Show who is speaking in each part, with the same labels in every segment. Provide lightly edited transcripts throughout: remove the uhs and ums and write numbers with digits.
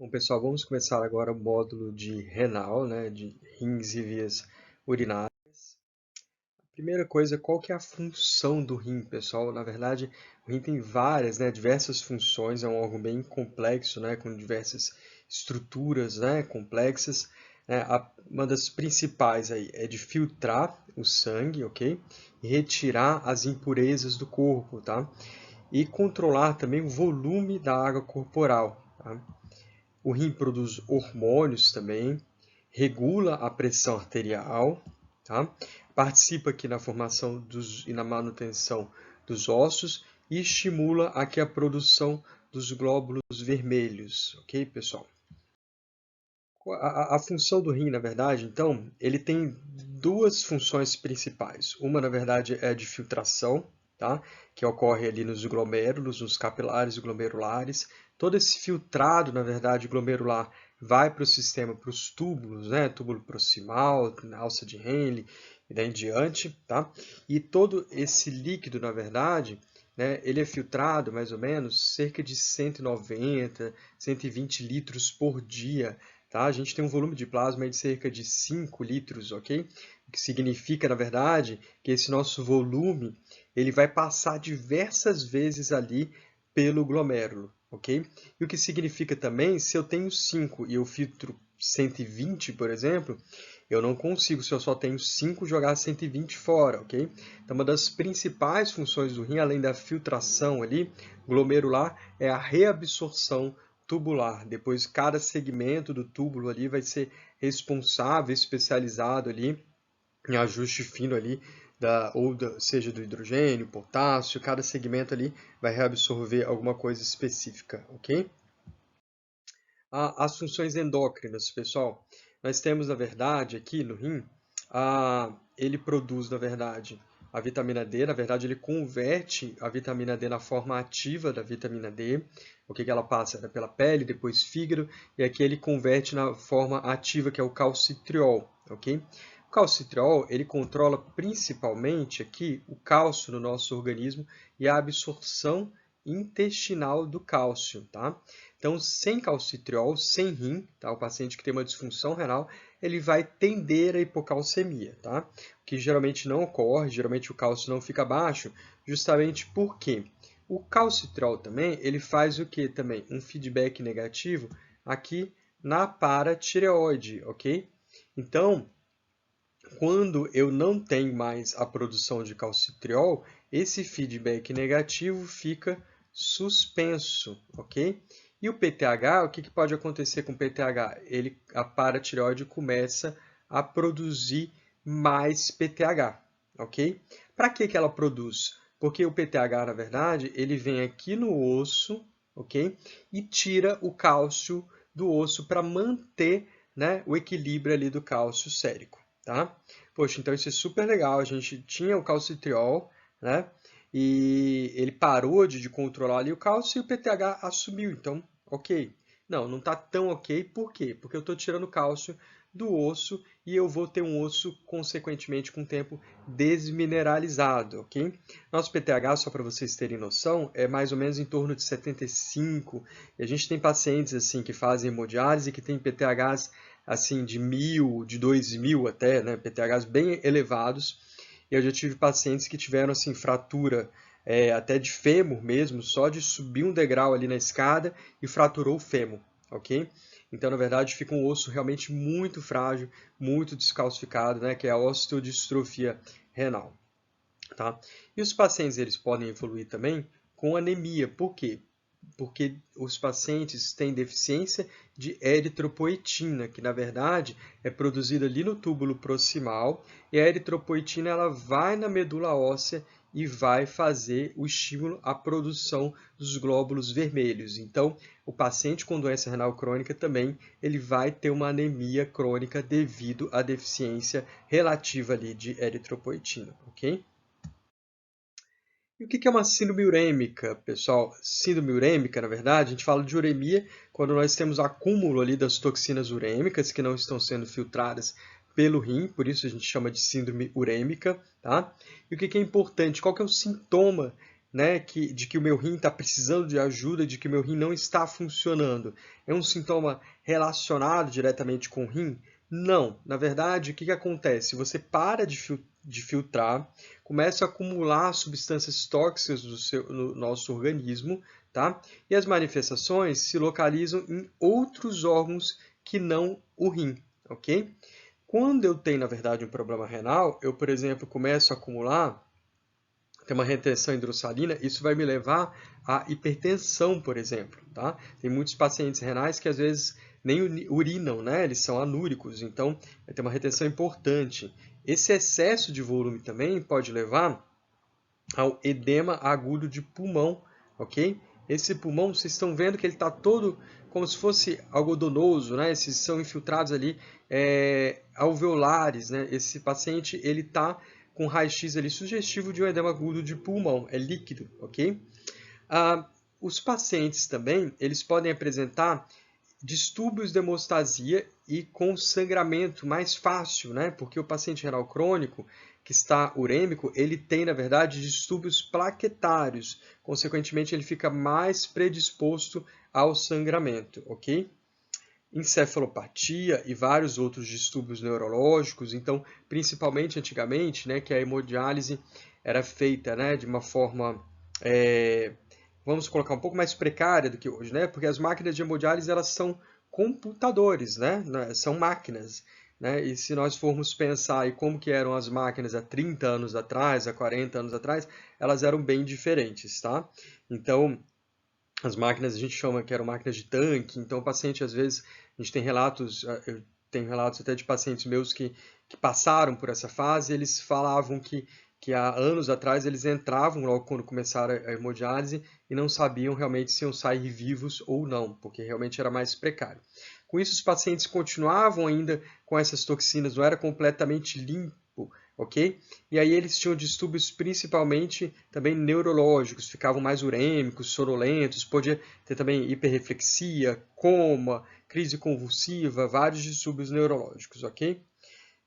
Speaker 1: Bom, pessoal, vamos começar agora o módulo de renal, né, de rins e vias urinárias. Primeira coisa, qual que é a função do rim, pessoal? Na verdade, o rim tem várias, né, diversas funções, é um órgão bem complexo, né, com diversas estruturas, né, complexas. Uma das principais aí é de filtrar o sangue, ok? E retirar as impurezas do corpo, tá? E controlar também o volume da água corporal, tá? O rim produz hormônios também, regula a pressão arterial, tá? Participa aqui na formação e na manutenção dos ossos e estimula aqui a produção dos glóbulos vermelhos, ok, pessoal? A função do rim, na verdade, então, ele tem duas funções principais. Uma, na verdade, é de filtração, tá? Que ocorre ali nos glomérulos, nos capilares e glomerulares. Todo esse filtrado, na verdade, glomerular, vai para o sistema, para os túbulos, né? Túbulo proximal, alça de Henle e daí em diante, tá? E todo esse líquido, na verdade, né, ele é filtrado mais ou menos cerca de 190, 120 litros por dia. Tá? A gente tem um volume de plasma de cerca de 5 litros, ok? O que significa, na verdade, que esse nosso volume ele vai passar diversas vezes ali pelo glomérulo, ok? E o que significa também, se eu tenho 5 e eu filtro 120, por exemplo, eu não consigo, se eu só tenho 5, jogar 120 fora, ok? Então, uma das principais funções do rim, além da filtração ali, glomerular, é a reabsorção tubular. Depois, cada segmento do túbulo ali vai ser responsável, especializado ali em ajuste fino ali, seja do hidrogênio, potássio, cada segmento ali vai reabsorver alguma coisa específica, ok? As funções endócrinas, pessoal. Nós temos, na verdade, aqui no rim, ele produz, na verdade, a vitamina D. Na verdade, ele converte a vitamina D na forma ativa da vitamina D. O que ela passa? Pela pele, depois fígado, e aqui ele converte na forma ativa, que é o calcitriol, ok? O calcitriol, ele controla principalmente aqui o cálcio no nosso organismo e a absorção intestinal do cálcio, tá? Então, sem calcitriol, sem rim, tá? O paciente que tem uma disfunção renal, ele vai tender à hipocalcemia, tá? O que geralmente não ocorre, geralmente o cálcio não fica baixo, justamente porque o calcitriol também, ele faz o que também? Um feedback negativo aqui na paratireoide, ok? Então, quando eu não tenho mais a produção de calcitriol, esse feedback negativo fica suspenso, ok? E o PTH, o que pode acontecer com o PTH? A paratireoide começa a produzir mais PTH, ok? Para que ela produz? Porque o PTH, na verdade, ele vem aqui no osso, ok? E tira o cálcio do osso para manter, né, o equilíbrio ali do cálcio sérico, tá? Poxa, então isso é super legal. A gente tinha o calcitriol, né? E ele parou de controlar ali o cálcio e o PTH assumiu. Então, ok. Não está tão ok. Por quê? Porque eu estou tirando cálcio do osso e eu vou ter um osso, consequentemente, com o tempo desmineralizado, ok? Nosso PTH, só para vocês terem noção, é mais ou menos em torno de 75. E a gente tem pacientes assim que fazem hemodiálise que têm PTHs assim de 1.000, de 2.000 até, né? PTHs bem elevados. E eu já tive pacientes que tiveram assim fratura até de fêmur mesmo, só de subir um degrau ali na escada e fraturou o fêmur, ok? Então, na verdade, fica um osso realmente muito frágil, muito descalcificado, né? Que é a osteodistrofia renal, tá? E os pacientes eles podem evoluir também com anemia. Por quê? Porque os pacientes têm deficiência de eritropoetina, que na verdade é produzida ali no túbulo proximal, e a eritropoetina ela vai na medula óssea e vai fazer o estímulo à produção dos glóbulos vermelhos. Então, o paciente com doença renal crônica também ele vai ter uma anemia crônica devido à deficiência relativa ali de eritropoetina, ok? E o que é uma síndrome urêmica, pessoal? Síndrome urêmica, na verdade, a gente fala de uremia quando nós temos acúmulo ali das toxinas urêmicas que não estão sendo filtradas pelo rim, por isso a gente chama de síndrome urêmica, tá? E o que é importante? Qual que é o sintoma né, de que o meu rim está precisando de ajuda, de que o meu rim não está funcionando, é um sintoma relacionado diretamente com o rim? Não. Na verdade, o que acontece? Você para de filtrar, começa a acumular substâncias tóxicas no nosso organismo, tá? E as manifestações se localizam em outros órgãos que não o rim, ok? Quando eu tenho, na verdade, um problema renal, eu, por exemplo, começo a acumular, tem uma retenção hidrossalina, isso vai me levar à hipertensão, por exemplo, tá? Tem muitos pacientes renais que às vezes nem urinam, né? Eles são anúricos, então vai ter uma retenção importante. Esse excesso de volume também pode levar ao edema agudo de pulmão, ok? Esse pulmão, vocês estão vendo que ele está todo como se fosse algodonoso, né? Esses são infiltrados ali alveolares, né? Esse paciente, ele está com raio-x ali sugestivo de um edema agudo de pulmão, é líquido, ok? Os pacientes também, eles podem apresentar distúrbios de hemostasia e com sangramento mais fácil, né? Porque o paciente renal crônico que está urêmico, ele tem, na verdade, distúrbios plaquetários. Consequentemente, ele fica mais predisposto ao sangramento, ok? Encefalopatia e vários outros distúrbios neurológicos. Então, principalmente antigamente, né, que a hemodiálise era feita, né, de uma forma, vamos colocar, um pouco mais precária do que hoje, né? Porque as máquinas de hemodiálise, elas são computadores, né? São máquinas, né? E se nós formos pensar em como que eram as máquinas há 30 anos atrás, há 40 anos atrás, elas eram bem diferentes, tá? Então, as máquinas a gente chama que eram máquinas de tanque, então o paciente, às vezes, a gente tem relatos, eu tenho relatos até de pacientes meus que passaram por essa fase, eles falavam que há anos atrás eles entravam logo quando começaram a hemodiálise e não sabiam realmente se iam sair vivos ou não, porque realmente era mais precário. Com isso, os pacientes continuavam ainda com essas toxinas, não era completamente limpo, ok? E aí eles tinham distúrbios principalmente também neurológicos, ficavam mais urêmicos, sonolentos, podia ter também hiperreflexia, coma, crise convulsiva, vários distúrbios neurológicos, ok?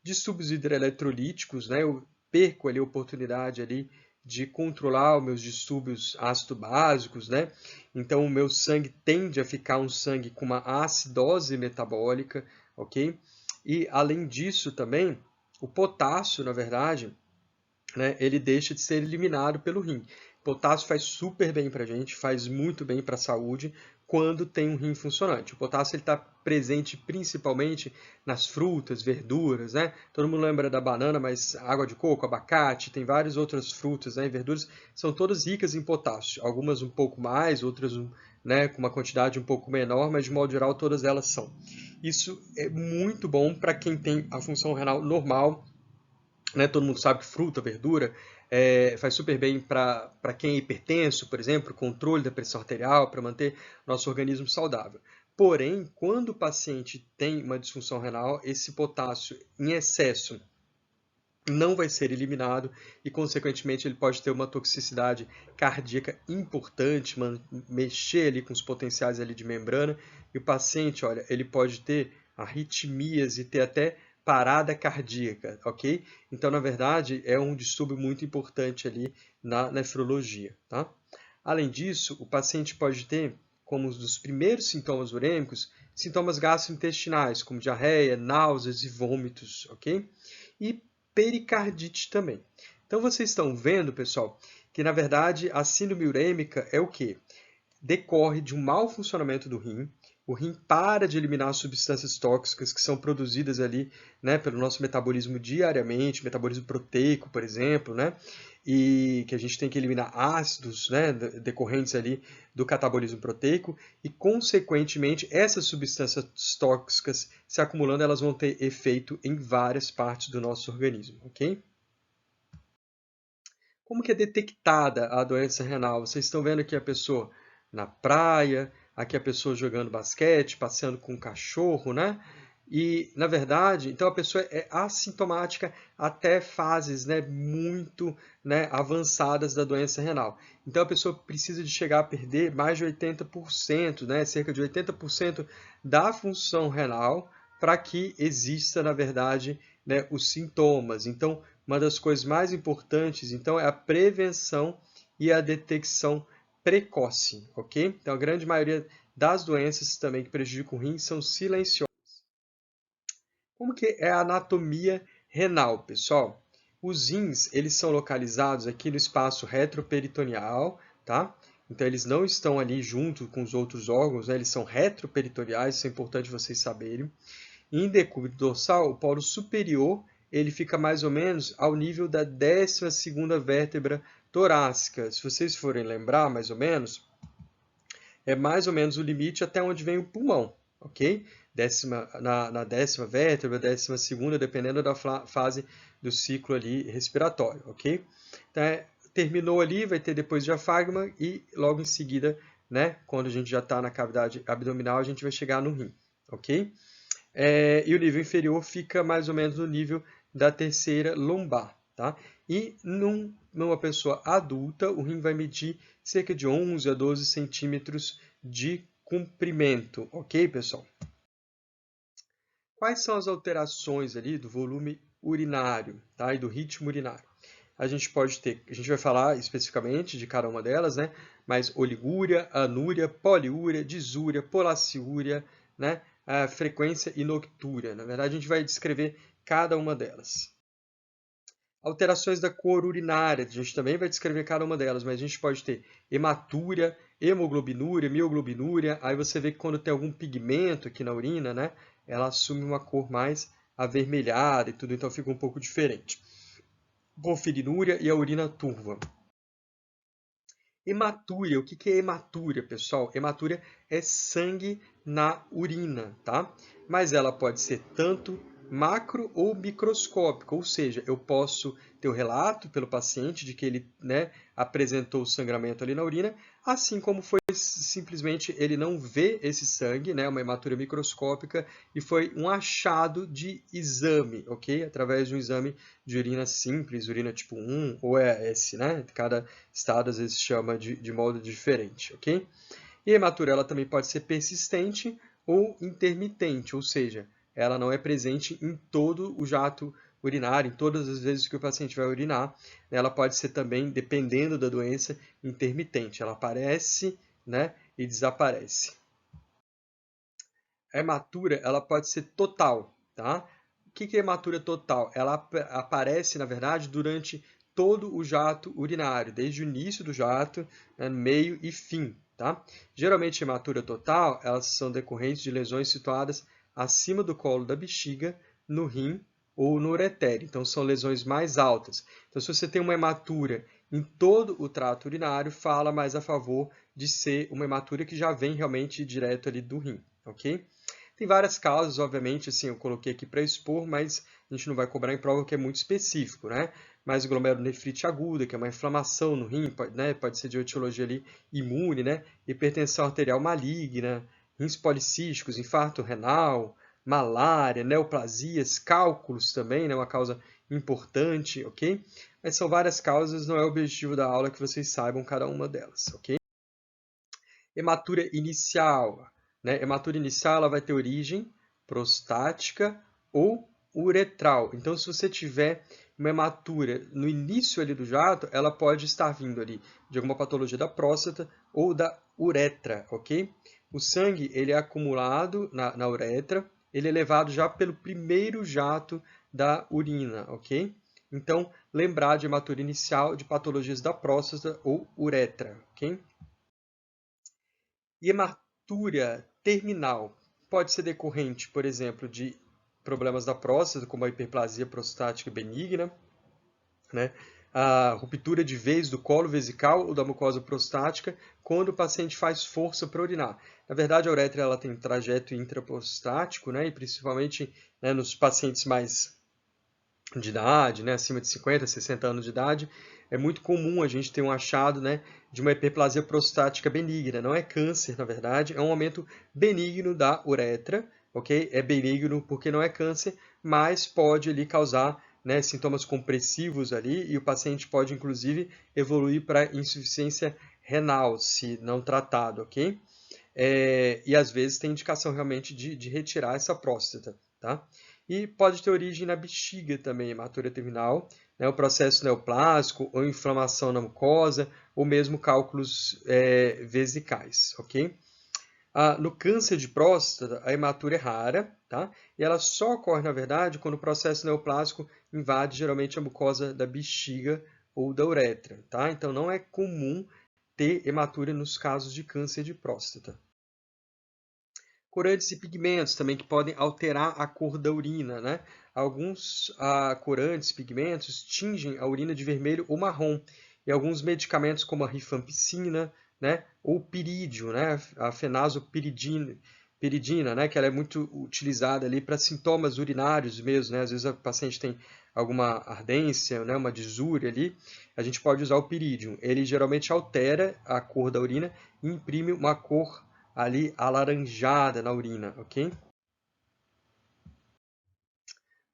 Speaker 1: Distúrbios hidroeletrolíticos, né? Eu perco ali a oportunidade ali de controlar os meus distúrbios ácido-básicos, né? Então o meu sangue tende a ficar um sangue com uma acidose metabólica, ok? E além disso também, o potássio, na verdade, né, ele deixa de ser eliminado pelo rim. Potássio faz super bem para a gente, faz muito bem para a saúde quando tem um rim funcionante. O potássio está presente principalmente nas frutas, verduras, né? Todo mundo lembra da banana, mas água de coco, abacate, tem várias outras frutas, né, e verduras, são todas ricas em potássio. Algumas um pouco mais, outras, né, com uma quantidade um pouco menor, mas de modo geral todas elas são. Isso é muito bom para quem tem a função renal normal, né? Todo mundo sabe que fruta, verdura, faz super bem para quem é hipertenso, por exemplo, controle da pressão arterial, para manter nosso organismo saudável. Porém, quando o paciente tem uma disfunção renal, esse potássio em excesso não vai ser eliminado e, consequentemente, ele pode ter uma toxicidade cardíaca importante, mexer ali com os potenciais ali de membrana, e o paciente, olha, ele pode ter arritmias e ter até parada cardíaca, ok? Então, na verdade, é um distúrbio muito importante ali na nefrologia, tá? Além disso, o paciente pode ter, como um dos primeiros sintomas urêmicos, sintomas gastrointestinais, como diarreia, náuseas e vômitos, ok? E pericardite também. Então, vocês estão vendo, pessoal, que, na verdade, a síndrome urêmica é o quê? Decorre de um mau funcionamento do rim. O rim para de eliminar substâncias tóxicas que são produzidas ali, né, pelo nosso metabolismo diariamente, metabolismo proteico, por exemplo, né, e que a gente tem que eliminar ácidos, né, decorrentes ali do catabolismo proteico, e, consequentemente, essas substâncias tóxicas se acumulando, elas vão ter efeito em várias partes do nosso organismo, ok? Como que é detectada a doença renal? Vocês estão vendo aqui a pessoa na praia, aqui a pessoa jogando basquete, passeando com um cachorro, né? E, na verdade, então a pessoa é assintomática até fases, né, muito, né, avançadas da doença renal. Então a pessoa precisa de chegar a perder mais de 80%, né, cerca de 80% da função renal para que exista, na verdade, né, os sintomas. Então, uma das coisas mais importantes, então, é a prevenção e a detecção precoce, ok? Então, a grande maioria das doenças também que prejudicam o rim são silenciosas. Como que é a anatomia renal, pessoal? Os rins, eles são localizados aqui no espaço retroperitoneal, tá? Então, eles não estão ali junto com os outros órgãos, né? Eles são retroperitoneais, isso é importante vocês saberem. Em decúbito dorsal, o polo superior, ele fica mais ou menos ao nível da 12ª vértebra torácica. Se vocês forem lembrar, mais ou menos, é mais ou menos o limite até onde vem o pulmão, ok? Na 10ª vértebra, 12ª, dependendo da fase do ciclo ali respiratório, ok? Então, terminou ali, vai ter depois diafragma e logo em seguida, né, quando a gente já está na cavidade abdominal, a gente vai chegar no rim, ok? E o nível inferior fica mais ou menos no nível da terceira lombar, tá? E numa pessoa adulta, o rim vai medir cerca de 11 a 12 centímetros de comprimento, ok, pessoal? Quais são as alterações ali do volume urinário, tá? E do ritmo urinário? A gente vai falar especificamente de cada uma delas, né? Mas oligúria, anúria, poliúria, disúria, polaciúria, né? A frequência e noctúria. Na verdade, a gente vai descrever cada uma delas. Alterações da cor urinária, a gente também vai descrever cada uma delas, mas a gente pode ter hematúria, hemoglobinúria, mioglobinúria. Aí você vê que quando tem algum pigmento aqui na urina, né? Ela assume uma cor mais avermelhada e tudo, então fica um pouco diferente. Porfirinúria e a urina turva. Hematúria, o que é hematúria, pessoal? Hematúria é sangue na urina, tá? Mas ela pode ser tanto macro ou microscópica, ou seja, eu posso ter o relato pelo paciente de que ele, né, apresentou o sangramento ali na urina, assim como foi simplesmente ele não vê esse sangue, né, uma hematúria microscópica, e foi um achado de exame, ok? Através de um exame de urina simples, urina tipo 1 ou ES, né? Cada estado às vezes chama de modo diferente, ok? E a hematúria ela também pode ser persistente ou intermitente, ou seja, ela não é presente em todo o jato urinário, em todas as vezes que o paciente vai urinar. Ela pode ser também, dependendo da doença, intermitente. Ela aparece, né, e desaparece. A hematura ela pode ser total, tá? O que é hematura total? Ela aparece, na verdade, durante todo o jato urinário, desde o início do jato, né, meio e fim, tá? Geralmente, hematura total, elas são decorrentes de lesões situadas acima do colo da bexiga, no rim ou no ureter. Então, são lesões mais altas. Então, se você tem uma hematura em todo o trato urinário, fala mais a favor de ser uma hematura que já vem realmente direto ali do rim, ok? Tem várias causas, obviamente, assim, eu coloquei aqui para expor, mas a gente não vai cobrar em prova que é muito específico, né? Mas glomerulonefrite aguda, que é uma inflamação no rim, né? Pode ser de etiologia ali imune, né? Hipertensão arterial maligna, rins policísticos, infarto renal, malária, neoplasias, cálculos também, né? Uma causa importante, ok? Mas são várias causas, não é o objetivo da aula que vocês saibam cada uma delas, ok? Hematura inicial, né? Hematura inicial ela vai ter origem prostática ou uretral. Então, se você tiver uma hematura no início ali do jato, ela pode estar vindo ali de alguma patologia da próstata ou da uretra, ok? O sangue ele é acumulado na uretra, ele é levado já pelo primeiro jato da urina, ok? Então, lembrar de hematura inicial de patologias da próstata ou uretra, ok? E hematura terminal pode ser decorrente, por exemplo, de problemas da próstata, como a hiperplasia prostática benigna, né? A ruptura de veias do colo vesical ou da mucosa prostática, quando o paciente faz força para urinar. Na verdade, a uretra ela tem trajeto intraprostático, né? E principalmente, né, nos pacientes mais de idade, né, acima de 50, 60 anos de idade, é muito comum a gente ter um achado, né, de uma hiperplasia prostática benigna. Não é câncer, na verdade, é um aumento benigno da uretra, ok? É benigno porque não é câncer, mas pode ali causar, né, sintomas compressivos ali e o paciente pode, inclusive, evoluir para insuficiência renal, se não tratado, ok? E às vezes tem indicação realmente de retirar essa próstata, tá? E pode ter origem na bexiga também, hematura terminal, né, o processo neoplásico, ou inflamação na mucosa, ou mesmo cálculos vesicais, ok? No câncer de próstata, a hematura é rara, tá? E ela só ocorre, na verdade, quando o processo neoplásico invade geralmente a mucosa da bexiga ou da uretra, tá? Então não é comum ter hematura nos casos de câncer de próstata. Corantes e pigmentos também que podem alterar a cor da urina, né? Alguns corantes e pigmentos tingem a urina de vermelho ou marrom. E alguns medicamentos como a rifampicina, né? Ou pirídeo, né? A fenazopiridina, né? Que ela é muito utilizada ali para sintomas urinários mesmo, né? Às vezes o paciente tem alguma ardência, né? Uma disúria ali, a gente pode usar o pirídeo. Ele geralmente altera a cor da urina e imprime uma cor ali alaranjada na urina, ok?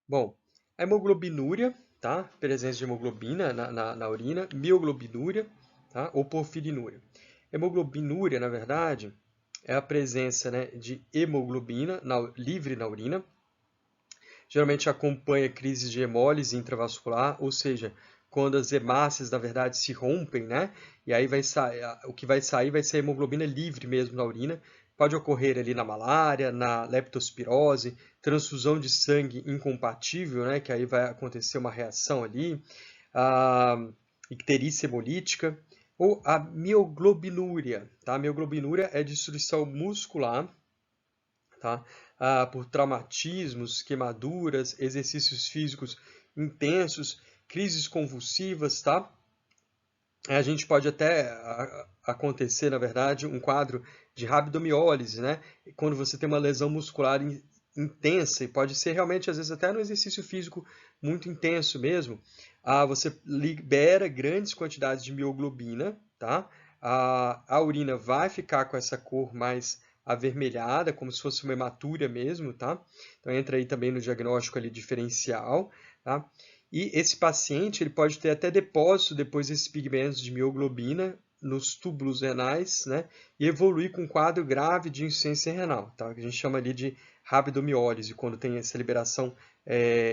Speaker 1: Bom, a hemoglobinúria, tá? Presença de hemoglobina na urina, mioglobinúria, tá? Ou porfirinúria. Hemoglobinúria, na verdade, é a presença, né, de hemoglobina livre na urina. Geralmente acompanha crises de hemólise intravascular, ou seja, quando as hemácias, na verdade, se rompem, né? E aí o que vai sair vai ser a hemoglobina livre mesmo na urina. Pode ocorrer ali na malária, na leptospirose, transfusão de sangue incompatível, né? Que aí vai acontecer uma reação ali, a icterícia hemolítica, ou a mioglobinúria, tá? A mioglobinúria é destruição muscular, tá? Por traumatismos, queimaduras, exercícios físicos intensos, crises convulsivas, tá? A gente pode até acontecer, na verdade, um quadro de rabdomiólise, né? Quando você tem uma lesão muscular intensa, e pode ser realmente, às vezes, até no exercício físico muito intenso mesmo, você libera grandes quantidades de mioglobina, tá? A urina vai ficar com essa cor mais avermelhada, como se fosse uma hematúria mesmo, tá? Então entra aí também no diagnóstico ali diferencial, tá? E esse paciente ele pode ter até depósito depois desses pigmentos de mioglobina nos túbulos renais, né? E evoluir com um quadro grave de insuficiência renal, tá? Que a gente chama ali de rabdomiólise, quando tem essa liberação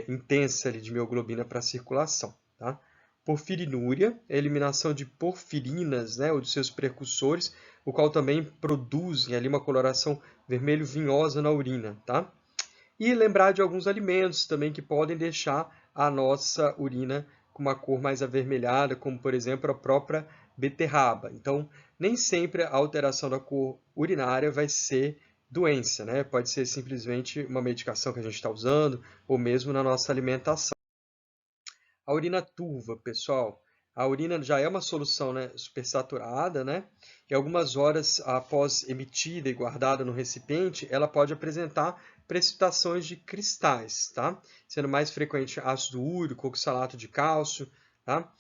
Speaker 1: intensa ali de mioglobina para a circulação, tá? Porfirinúria, a eliminação de porfirinas, né, ou de seus precursores, o qual também produzem ali uma coloração vermelho-vinhosa na urina, tá? E lembrar de alguns alimentos também que podem deixar a nossa urina com uma cor mais avermelhada, como por exemplo a própria beterraba. Então, nem sempre a alteração da cor urinária vai ser doença, né? Pode ser simplesmente uma medicação que a gente está usando ou mesmo na nossa alimentação. A urina turva, pessoal. A urina já é uma solução, né, supersaturada, né? E algumas horas após emitida e guardada no recipiente, ela pode apresentar precipitações de cristais, tá? Sendo mais frequente ácido úrico, oxalato de cálcio, tá?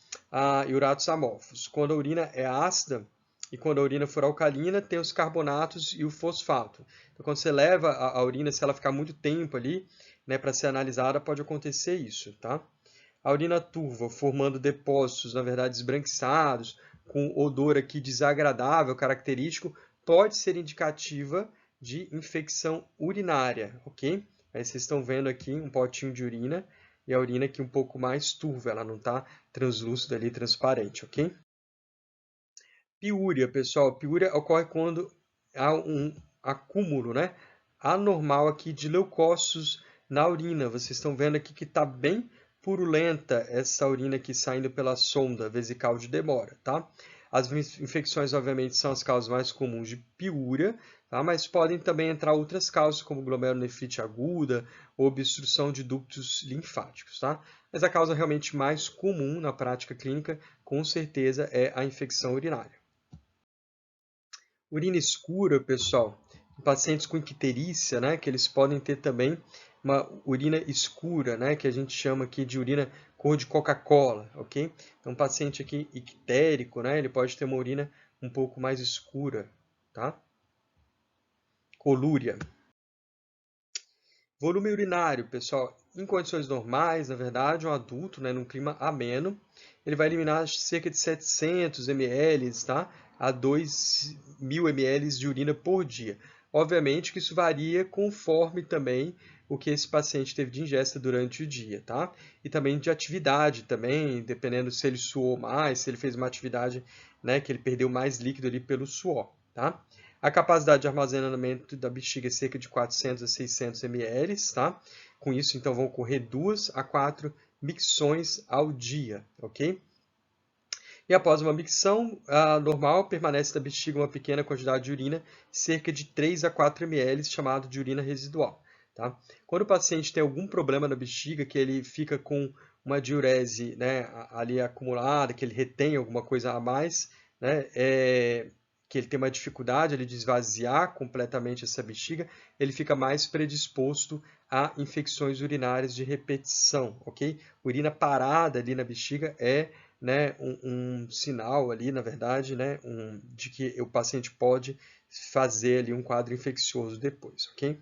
Speaker 1: E uratos amorfos. Quando a urina é ácida e quando a urina for alcalina, tem os carbonatos e o fosfato. Então, quando você leva a urina, se ela ficar muito tempo ali, né, para ser analisada, pode acontecer isso, tá? A urina turva, formando depósitos, na verdade, esbranquiçados, com odor aqui desagradável, característico, pode ser indicativa de infecção urinária, ok? Aí vocês estão vendo aqui um potinho de urina e a urina aqui um pouco mais turva, ela não está translúcida ali, transparente, ok? Piúria, pessoal. Piúria ocorre quando há um acúmulo, né, anormal aqui de leucócitos na urina. Vocês estão vendo aqui que está bem purulenta essa urina aqui saindo pela sonda vesical de Demora, tá? As infecções, obviamente, são as causas mais comuns de piúria, tá? Mas podem também entrar outras causas, como glomerulonefrite aguda ou obstrução de ductos linfáticos, tá? Mas a causa realmente mais comum na prática clínica, com certeza, é a infecção urinária. Urina escura, pessoal, em pacientes com icterícia, né, que eles podem ter também uma urina escura, né, que a gente chama aqui de urina cor de Coca-Cola, ok? Então, um paciente aqui ictérico, né, ele pode ter uma urina um pouco mais escura, tá? Colúria. Volume urinário, pessoal, em condições normais, na verdade, um adulto, né, num clima ameno, ele vai eliminar cerca de 700 ml, tá, a 2.000 ml de urina por dia. Obviamente que isso varia conforme também o que esse paciente teve de ingesta durante o dia, tá? E também de atividade também, dependendo se ele suou mais, se ele fez uma atividade, né, que ele perdeu mais líquido ali pelo suor, tá? A capacidade de armazenamento da bexiga é cerca de 400 a 600 ml, tá? Com isso, então, vão ocorrer 2 a 4 micções ao dia, ok? E após uma micção normal, permanece na bexiga uma pequena quantidade de urina, cerca de 3 a 4 ml, chamado de urina residual. Tá? Quando o paciente tem algum problema na bexiga, que ele fica com uma diurese, né, ali acumulada, que ele retém alguma coisa a mais, né, que ele tem uma dificuldade ali de esvaziar completamente essa bexiga, ele fica mais predisposto a infecções urinárias de repetição, ok? Urina parada ali na bexiga é, né, um sinal ali, na verdade, né, de que o paciente pode fazer ali um quadro infeccioso depois, ok?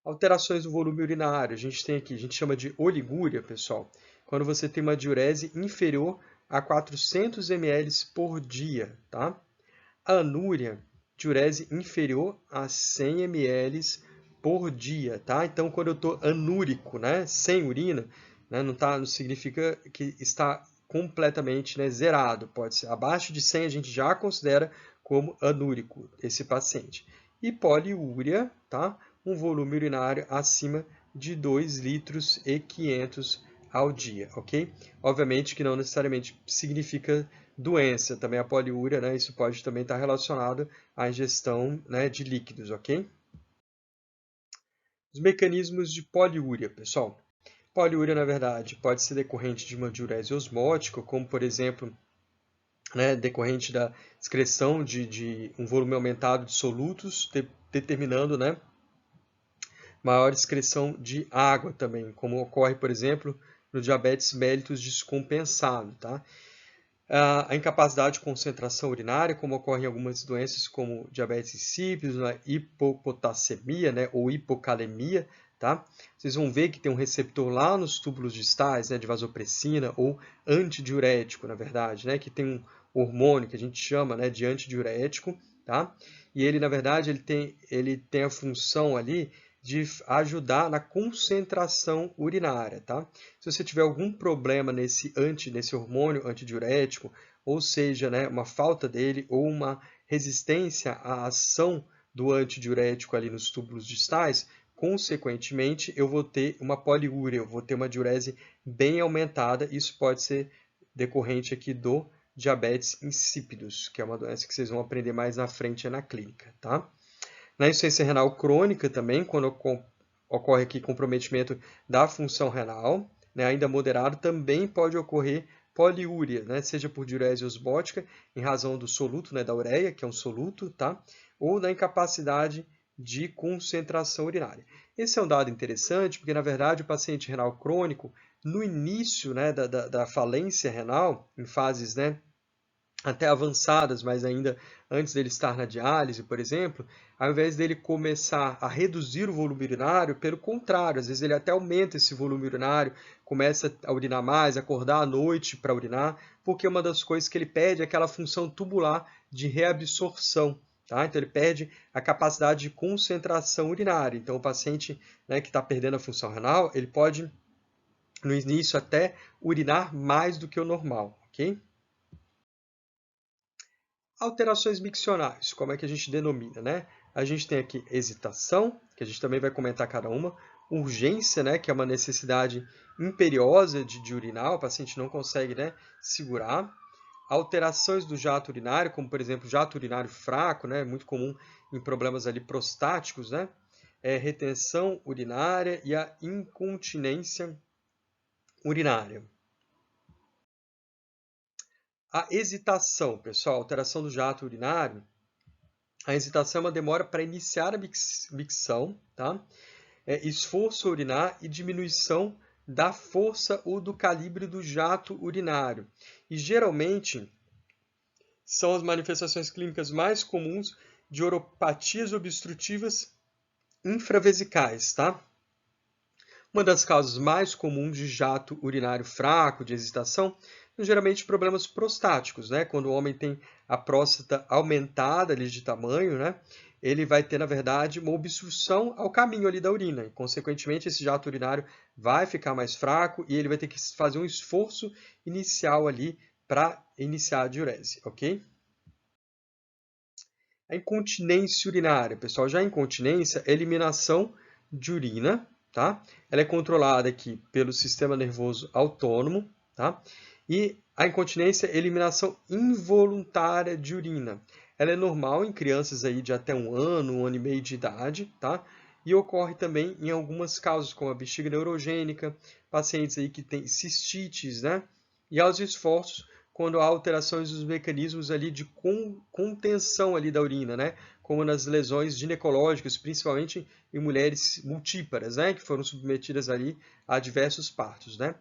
Speaker 1: Alterações do volume urinário, a gente tem aqui, a gente chama de oligúria, pessoal, quando você tem uma diurese inferior a 400 ml por dia, tá? A anúria, diurese inferior a 100 ml por dia, tá? Então, quando eu estou anúrico, né, sem urina, né, não significa que está completamente, né, zerado. Pode ser abaixo de 100, a gente já considera como anúrico esse paciente. E poliúria, tá? Um volume urinário acima de 2 litros e 500 ao dia, ok? Obviamente que não necessariamente significa doença, também a poliúria, né? Isso pode também estar relacionado à ingestão, né, de líquidos, ok? Os mecanismos de poliúria, pessoal. Poliúria, na verdade, pode ser decorrente de uma diurese osmótica, como, por exemplo, né, decorrente da excreção de um volume aumentado de solutos, determinando, né, maior excreção de água também, como ocorre, por exemplo, no diabetes mellitus descompensado, tá? A incapacidade de concentração urinária, como ocorre em algumas doenças como diabetes insípidos, a hipopotassemia, né, ou hipocalemia, tá? Vocês vão ver que tem um receptor lá nos túbulos distais, né, de vasopressina ou antidiurético, na verdade, né, que tem um hormônio que a gente chama, né, de antidiurético, tá? E ele, na verdade, ele tem a função ali de ajudar na concentração urinária, tá? Se você tiver algum problema nesse hormônio antidiurético, ou seja, né, uma falta dele ou uma resistência à ação do antidiurético ali nos túbulos distais, consequentemente, eu vou ter uma poliúria, eu vou ter uma diurese bem aumentada. Isso pode ser decorrente aqui do diabetes insípidos, que é uma doença que vocês vão aprender mais na frente na clínica, tá? Na insuficiência renal crônica também, quando ocorre aqui comprometimento da função renal, né, ainda moderado, também pode ocorrer poliúria, né, seja por diurese osmótica, em razão do soluto, né, da ureia, que é um soluto, tá? Ou da incapacidade de concentração urinária. Esse é um dado interessante, porque, na verdade, o paciente renal crônico, no início, né, da falência renal, em fases, né, até avançadas, mas ainda antes dele estar na diálise, por exemplo, ao invés dele começar a reduzir o volume urinário, pelo contrário, às vezes ele até aumenta esse volume urinário, começa a urinar mais, acordar à noite para urinar, porque uma das coisas que ele perde é aquela função tubular de reabsorção. Tá? Então ele perde a capacidade de concentração urinária. Então o paciente, né, que está perdendo a função renal, ele pode, no início, até urinar mais do que o normal, ok? Alterações miccionais, como é que a gente denomina, né? A gente tem aqui hesitação, que a gente também vai comentar cada uma, urgência, né, que é uma necessidade imperiosa de urinar, o paciente não consegue, né, segurar. Alterações do jato urinário, como por exemplo, jato urinário fraco, né, muito comum em problemas ali prostáticos, né? Retenção urinária e a incontinência urinária. A hesitação, pessoal, alteração do jato urinário. A hesitação é uma demora para iniciar a micção, tá? Esforço a urinar e diminuição da força ou do calibre do jato urinário. E geralmente são as manifestações clínicas mais comuns de uropatias obstrutivas infravesicais, tá? Uma das causas mais comuns de jato urinário fraco, de hesitação, geralmente problemas prostáticos, né? Quando o homem tem a próstata aumentada ali de tamanho, né? Ele vai ter, na verdade, uma obstrução ao caminho ali da urina. E, consequentemente, esse jato urinário vai ficar mais fraco e ele vai ter que fazer um esforço inicial ali para iniciar a diurese, ok? A incontinência urinária, pessoal, já a incontinência é a eliminação de urina, tá? Ela é controlada aqui pelo sistema nervoso autônomo, tá? E a incontinência é a eliminação involuntária de urina. Ela é normal em crianças aí de até 1 ano e meio de idade, tá? E ocorre também em algumas causas, como a bexiga neurogênica, pacientes aí que têm cistites, né? E aos esforços quando há alterações dos mecanismos ali de contenção ali da urina, né? Como nas lesões ginecológicas, principalmente em mulheres multíparas, né? Que foram submetidas ali a diversos partos, né?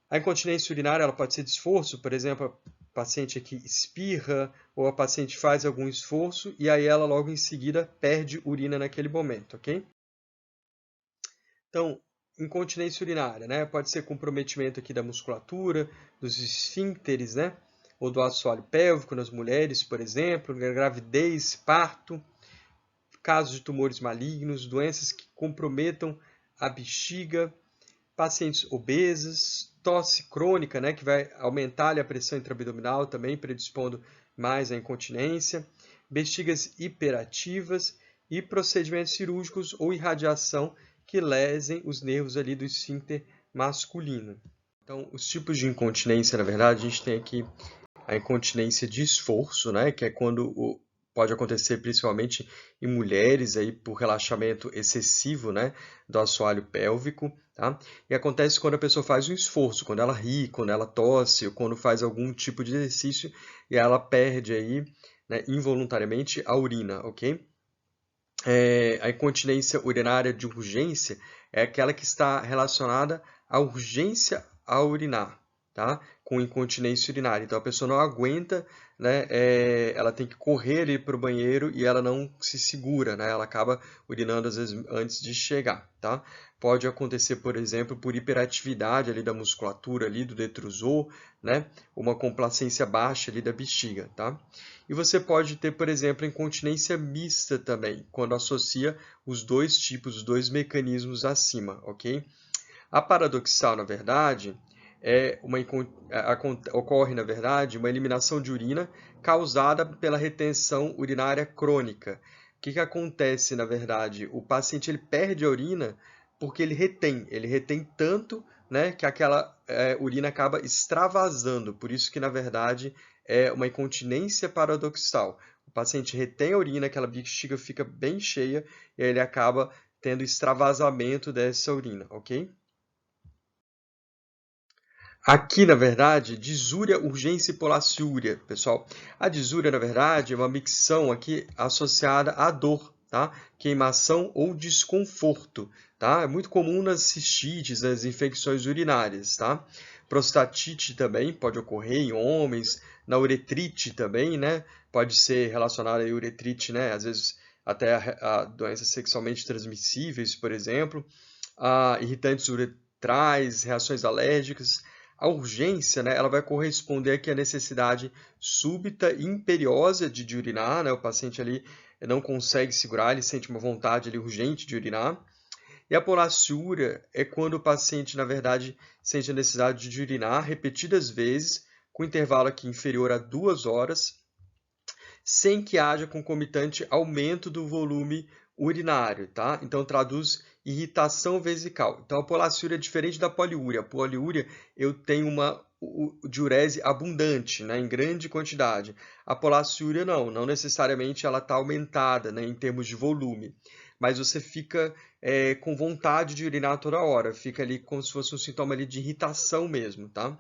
Speaker 1: A incontinência urinária ela pode ser de esforço, por exemplo, a paciente aqui espirra ou a paciente faz algum esforço e aí ela logo em seguida perde urina naquele momento, ok? Então, incontinência urinária, né? Pode ser comprometimento aqui da musculatura, dos esfíncteres, né? Ou do assoalho pélvico nas mulheres, por exemplo, gravidez, parto, casos de tumores malignos, doenças que comprometam a bexiga, pacientes obesas, tosse crônica, né? Que vai aumentar ali a pressão intraabdominal também, predispondo mais à incontinência, bexigas hiperativas e procedimentos cirúrgicos ou irradiação que lesem os nervos ali do esfíncter masculino. Então, os tipos de incontinência, na verdade, a gente tem aqui a incontinência de esforço, né, que é quando pode acontecer principalmente em mulheres aí por relaxamento excessivo, né, do assoalho pélvico, tá? E acontece quando a pessoa faz um esforço, quando ela ri, quando ela tosse, ou quando faz algum tipo de exercício e ela perde aí, né, involuntariamente a urina, ok? A incontinência urinária de urgência é aquela que está relacionada à urgência a urinar, tá? Com incontinência urinária. Então, a pessoa não aguenta, né? Ela tem que correr ali para o banheiro e ela não se segura, né? Ela acaba urinando, às vezes, antes de chegar, tá? Pode acontecer, por exemplo, por hiperatividade ali da musculatura ali do detrusor, né? Uma complacência baixa ali da bexiga, tá? E você pode ter, por exemplo, incontinência mista também, quando associa os dois tipos, os dois mecanismos acima, ok? A paradoxal, na verdade, ocorre, na verdade, uma eliminação de urina causada pela retenção urinária crônica. O que acontece, na verdade? O paciente ele perde a urina porque ele retém tanto, né, que aquela urina acaba extravasando. Por isso que, na verdade, é uma incontinência paradoxal. O paciente retém a urina, aquela bexiga fica bem cheia e aí ele acaba tendo extravasamento dessa urina, ok? Aqui, na verdade, disúria, urgência e polaciúria, pessoal. A disúria, na verdade, é uma micção aqui associada à dor, tá? Queimação ou desconforto, tá? É muito comum nas cistites, nas infecções urinárias, tá? Prostatite também pode ocorrer em homens, na uretrite também, né? Pode ser relacionada à uretrite, né? Às vezes até a doenças sexualmente transmissíveis, por exemplo, a irritantes uretrais, reações alérgicas. A urgência, né, ela vai corresponder aqui à necessidade súbita e imperiosa de urinar, né? O paciente ali não consegue segurar, ele sente uma vontade ali urgente de urinar. E a polaciúria é quando o paciente, na verdade, sente a necessidade de urinar repetidas vezes, com intervalo aqui inferior a 2 horas, sem que haja concomitante aumento do volume urinário, tá? Então, traduz irritação vesical. Então, a polaciúria é diferente da poliúria. A poliúria, eu tenho uma diurese abundante, né, em grande quantidade. A polaciúria, não necessariamente ela está aumentada, né, em termos de volume. Mas você fica com vontade de urinar toda hora. Fica ali como se fosse um sintoma ali de irritação mesmo, tá?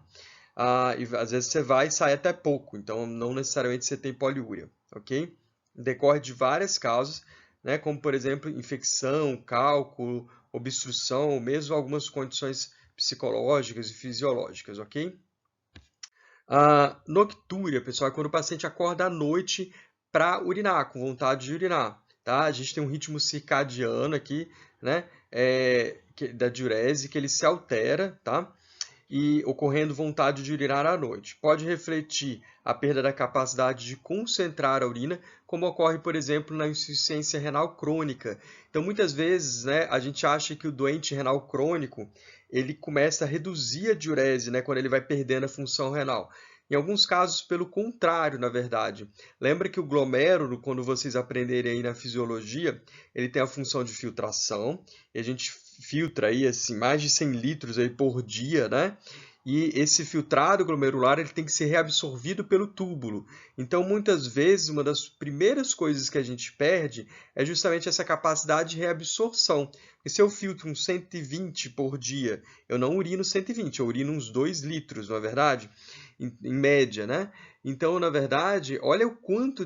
Speaker 1: E às vezes você vai e sai até pouco, então não necessariamente você tem poliúria, ok? Decorre de várias causas, né, como por exemplo infecção, cálculo, obstrução, ou mesmo algumas condições psicológicas e fisiológicas, ok? A noctúria, pessoal, é quando o paciente acorda à noite para urinar, com vontade de urinar, tá? A gente tem um ritmo circadiano aqui, né, da diurese, que ele se altera, tá? e ocorrendo vontade de urinar à noite. Pode refletir a perda da capacidade de concentrar a urina, como ocorre, por exemplo, na insuficiência renal crônica. Então, muitas vezes, né, a gente acha que o doente renal crônico ele começa a reduzir a diurese, né, quando ele vai perdendo a função renal. Em alguns casos, pelo contrário, na verdade. Lembra que o glomérulo, quando vocês aprenderem aí na fisiologia, ele tem a função de filtração, e a gente filtra aí assim mais de 100 litros aí por dia, né? E esse filtrado glomerular ele tem que ser reabsorvido pelo túbulo. Então, muitas vezes, uma das primeiras coisas que a gente perde é justamente essa capacidade de reabsorção. Porque se eu filtro uns 120 por dia, eu não urino 120, eu urino uns 2 litros, não é verdade? Em média, né? Então, na verdade, olha o quanto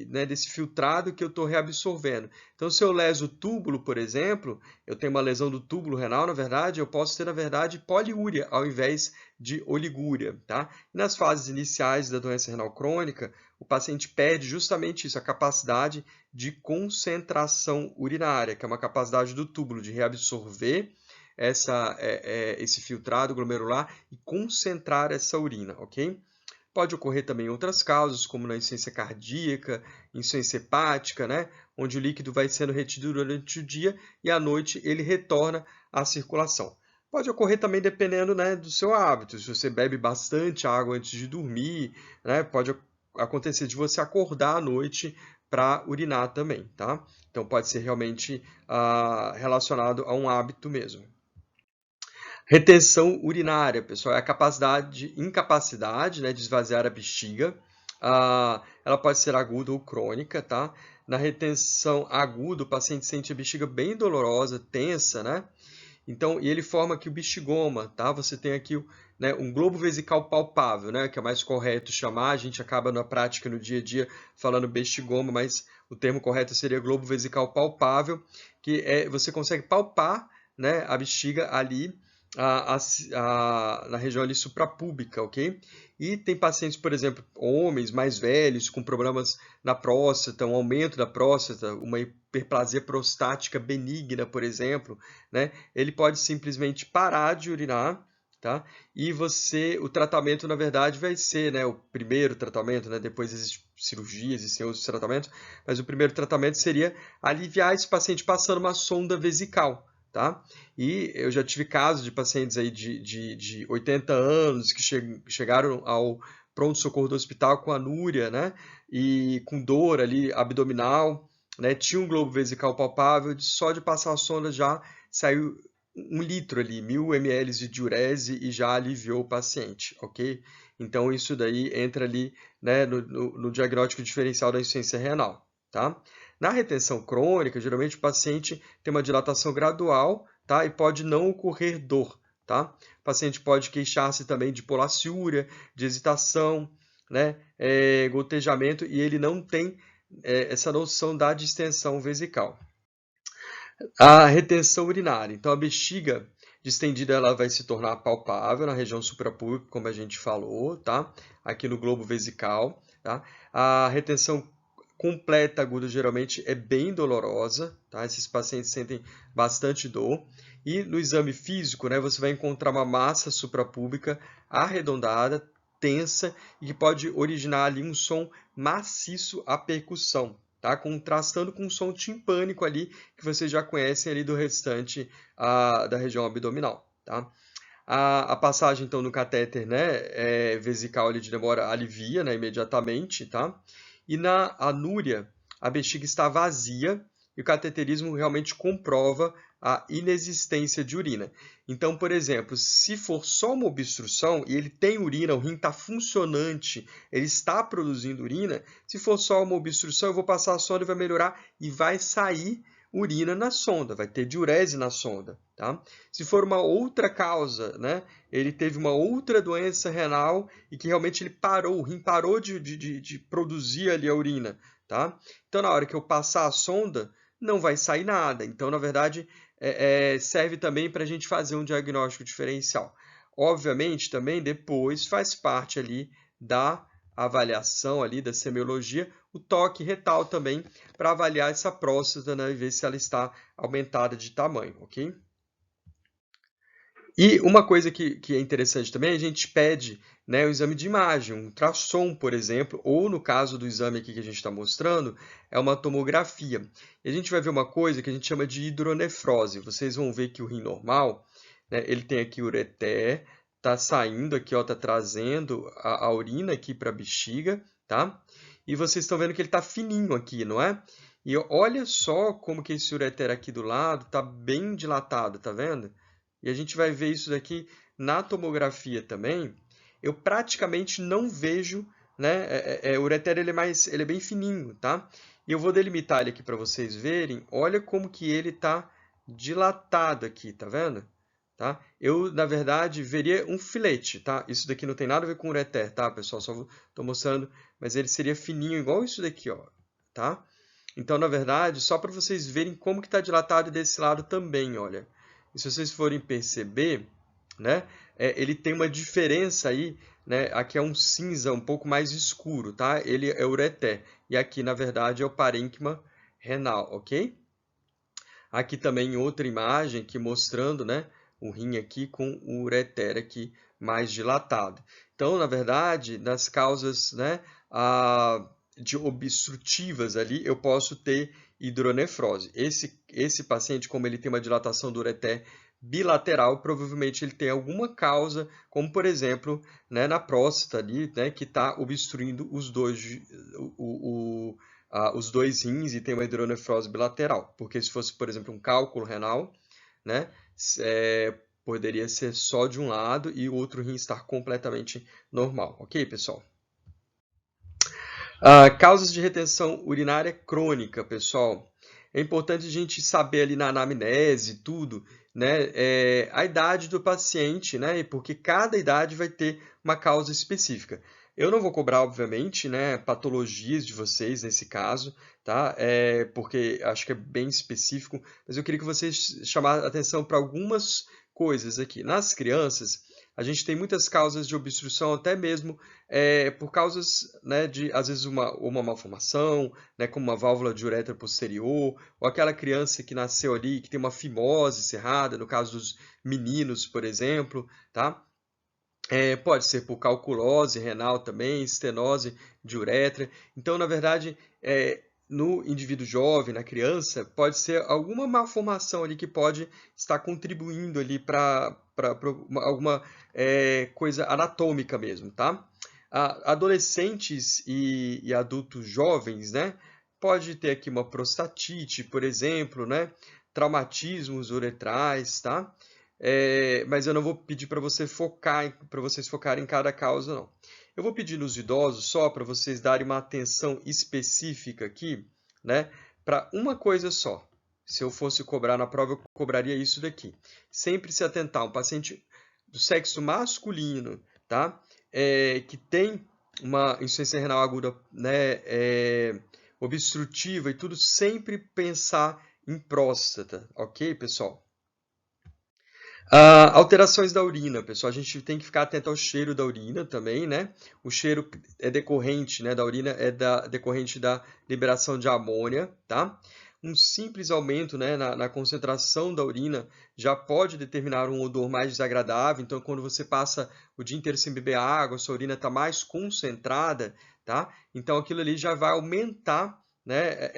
Speaker 1: né, desse filtrado que eu estou reabsorvendo. Então, se eu leso o túbulo, por exemplo, eu tenho uma lesão do túbulo renal, na verdade, eu posso ter, na verdade, poliúria ao invés de oligúria, tá? E nas fases iniciais da doença renal crônica, o paciente perde justamente isso, a capacidade de concentração urinária, que é uma capacidade do túbulo de reabsorver esse filtrado glomerular e concentrar essa urina, ok? Pode ocorrer também em outras causas, como na insuficiência cardíaca, insuficiência hepática, né? Onde o líquido vai sendo retido durante o dia e à noite ele retorna à circulação. Pode ocorrer também dependendo, né, do seu hábito. Se você bebe bastante água antes de dormir, né, pode acontecer de você acordar à noite para urinar também, tá? Então pode ser realmente relacionado a um hábito mesmo. Retenção urinária, pessoal, é a incapacidade, né, de esvaziar a bexiga. Ela pode ser aguda ou crônica, tá? Na retenção aguda, o paciente sente a bexiga bem dolorosa, tensa, né? Então, e ele forma aqui o bexigoma, tá? Você tem aqui, né, um globo vesical palpável, né? Que é mais correto chamar. A gente acaba na prática, no dia a dia, falando bexigoma, mas o termo correto seria globo vesical palpável, que você consegue palpar, né, a bexiga ali na região ali suprapúbica, ok? E tem pacientes, por exemplo, homens mais velhos com problemas na próstata, um aumento da próstata, uma hiperplasia prostática benigna, por exemplo, né? Ele pode simplesmente parar de urinar, tá? E o tratamento, na verdade, vai ser, né, o primeiro tratamento, né? Depois existem cirurgias, existem outros tratamentos, mas o primeiro tratamento seria aliviar esse paciente passando uma sonda vesical, tá? E eu já tive casos de pacientes aí de 80 anos que chegaram ao pronto-socorro do hospital com anúria, né? E com dor ali abdominal, né? Tinha um globo vesical palpável, só de passar a sonda já saiu 1 litro ali, 1000 ml de diurese e já aliviou o paciente, ok? Então isso daí entra ali, né, no diagnóstico diferencial da insuficiência renal, tá? Na retenção crônica, geralmente o paciente tem uma dilatação gradual, tá? E pode não ocorrer dor, tá? O paciente pode queixar-se também de polaciúria, de hesitação, né? Gotejamento, e ele não tem essa noção da distensão vesical. A retenção urinária. Então, a bexiga distendida ela vai se tornar palpável na região suprapúbica, como a gente falou, tá? Aqui no globo vesical, tá? A retenção completa aguda geralmente é bem dolorosa, tá? Esses pacientes sentem bastante dor. E no exame físico, né, você vai encontrar uma massa suprapúbica arredondada, tensa e que pode originar ali um som maciço à percussão, tá? Contrastando com o som timpânico ali que vocês já conhecem ali do restante da região abdominal, tá? A passagem, então, no catéter, né, vesical ali de demora alivia, né, imediatamente, tá? E na anúria, a bexiga está vazia e o cateterismo realmente comprova a inexistência de urina. Então, por exemplo, se for só uma obstrução e ele tem urina, o rim está funcionante, ele está produzindo urina, se for só uma obstrução, eu vou passar a sonda e vai melhorar e vai sair urina na sonda, vai ter diurese na sonda, tá? Se for uma outra causa, né, ele teve uma outra doença renal e que realmente ele parou, o rim parou de produzir ali a urina, tá? Então, na hora que eu passar a sonda, não vai sair nada. Então, na verdade, serve também para a gente fazer um diagnóstico diferencial. Obviamente, também depois faz parte ali da avaliação ali da semiologia, o toque retal também, para avaliar essa próstata, né, e ver se ela está aumentada de tamanho, ok? E uma coisa que é interessante também, a gente pede, né, o exame de imagem, um ultrassom, por exemplo, ou no caso do exame aqui que a gente está mostrando, é uma tomografia. E a gente vai ver uma coisa que a gente chama de hidronefrose. Vocês vão ver que o rim normal, né, ele tem aqui o ureter, está saindo aqui, ó, está trazendo a urina aqui para a bexiga, tá? E vocês estão vendo que ele está fininho aqui, não é? E olha só como que esse ureter aqui do lado está bem dilatado, tá vendo? E a gente vai ver isso daqui na tomografia também. Eu praticamente não vejo, né? O ureter ele é bem fininho, tá? E eu vou delimitar ele aqui para vocês verem. Olha como que ele está dilatado aqui, tá vendo? Tá? Eu, na verdade, veria um filete, tá? Isso daqui não tem nada a ver com ureter, tá, pessoal? Só estou mostrando, mas ele seria fininho, igual isso daqui, ó, tá? Então, na verdade, só para vocês verem como que está dilatado desse lado também, olha. E se vocês forem perceber, né, ele tem uma diferença aí, né? Aqui é um cinza um pouco mais escuro, tá? Ele é ureter. E aqui, na verdade, é o parênquima renal, ok? Aqui também outra imagem aqui mostrando, né, o rim aqui com o ureter aqui mais dilatado. Então, na verdade, nas causas, né, de obstrutivas ali, eu posso ter hidronefrose. Esse paciente, como ele tem uma dilatação do ureter bilateral, provavelmente ele tem alguma causa, como por exemplo, né, na próstata ali, né, que está obstruindo os dois rins e tem uma hidronefrose bilateral. Porque se fosse, por exemplo, um cálculo renal, né, poderia ser só de um lado e o outro rim estar completamente normal. Ok, pessoal? Causas de retenção urinária crônica, pessoal. É importante a gente saber ali na anamnese, tudo, né, a idade do paciente, né, porque cada idade vai ter uma causa específica. Eu não vou cobrar, obviamente, né, patologias de vocês nesse caso, tá? Porque acho que é bem específico, mas eu queria que vocês chamassem atenção para algumas coisas aqui. Nas crianças, a gente tem muitas causas de obstrução, até mesmo por causas, né, de, às vezes, uma malformação, né, como uma válvula de uretra posterior, ou aquela criança que nasceu ali, que tem uma fimose cerrada, no caso dos meninos, por exemplo, tá? Pode ser por calculose renal também, estenose de uretra. Então, na verdade, no indivíduo jovem, na criança, pode ser alguma malformação ali que pode estar contribuindo ali para alguma coisa anatômica mesmo, tá? Adolescentes e adultos jovens, né? Pode ter aqui uma prostatite, por exemplo, né? Traumatismos uretrais, tá? Mas eu não vou pedir para vocês focarem em cada causa, não. Eu vou pedir nos idosos só para vocês darem uma atenção específica aqui, né, para uma coisa só. Se eu fosse cobrar na prova, eu cobraria isso daqui. Sempre se atentar, um paciente do sexo masculino, tá, que tem uma insuficiência renal aguda, né, obstrutiva e tudo, sempre pensar em próstata, ok, pessoal? Alterações da urina, pessoal. A gente tem que ficar atento ao cheiro da urina também, né? O cheiro é decorrente, né, da urina decorrente da liberação de amônia, tá? Um simples aumento, né, na concentração da urina já pode determinar um odor mais desagradável. Então, quando você passa o dia inteiro sem beber água, sua urina está mais concentrada, tá? Então, aquilo ali já vai aumentar, né,